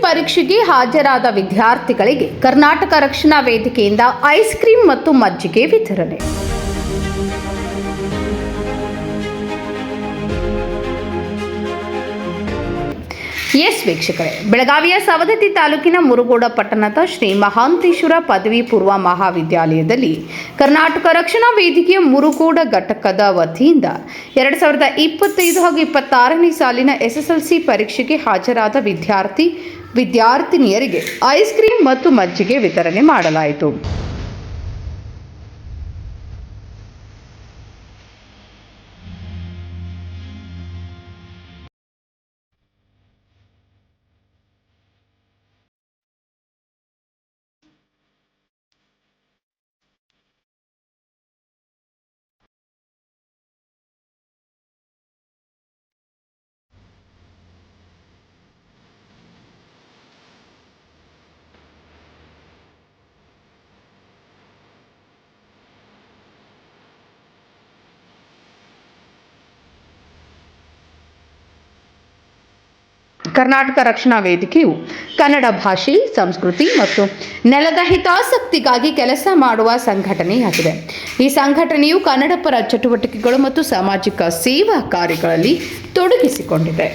ಪರೀಕ್ಷೆಗೆ ಹಾಜರಾದ ವಿದ್ಯಾರ್ಥಿಗಳಿಗೆ ಕರ್ನಾಟಕ ರಕ್ಷಣಾ ವೇದಿಕೆಯಿಂದ ಐಸ್ ಕ್ರೀಂ ಮತ್ತು ಮಜ್ಜಿಗೆ ವಿತರಣೆ. ಎಸ್ ವೀಕ್ಷಕರೇ, ಬೆಳಗಾವಿಯ ಸವದತ್ತಿ ತಾಲೂಕಿನ ಮುರುಗೋಡ ಪಟ್ಟಣದ ಶ್ರೀ ಮಹಾಂತೇಶ್ವರ ಪದವಿ ಪೂರ್ವ ಮಹಾವಿದ್ಯಾಲಯದಲ್ಲಿ ಕರ್ನಾಟಕ ರಕ್ಷಣಾ ವೇದಿಕೆಯ ಮುರುಗೋಡ ಘಟಕದ ವತಿಯಿಂದ 2025 ಹಾಗೂ 26ನೇ ಸಾಲಿನ SSLC ಪರೀಕ್ಷೆಗೆ ಹಾಜರಾದ ವಿದ್ಯಾರ್ಥಿನಿಯರಿಗೆ ಐಸ್ ಕ್ರೀಂ ಮತ್ತು ಮಜ್ಜಿಗೆ ವಿತರಣೆ ಮಾಡಲಾಯಿತು. ಕರ್ನಾಟಕ ರಕ್ಷಣಾ ವೇದಿಕೆಯು ಕನ್ನಡ ಭಾಷೆ, ಸಂಸ್ಕೃತಿ ಮತ್ತು ನೆಲದ ಹಿತಾಸಕ್ತಿಗಾಗಿ ಕೆಲಸ ಮಾಡುವ ಸಂಘಟನೆಯಾಗಿದೆ. ಈ ಸಂಘಟನೆಯು ಕನ್ನಡ ಪರ ಚಟುವಟಿಕೆಗಳು ಮತ್ತು ಸಾಮಾಜಿಕ ಸೇವಾ ಕಾರ್ಯಗಳಲ್ಲಿ ತೊಡಗಿಸಿಕೊಂಡಿದೆ.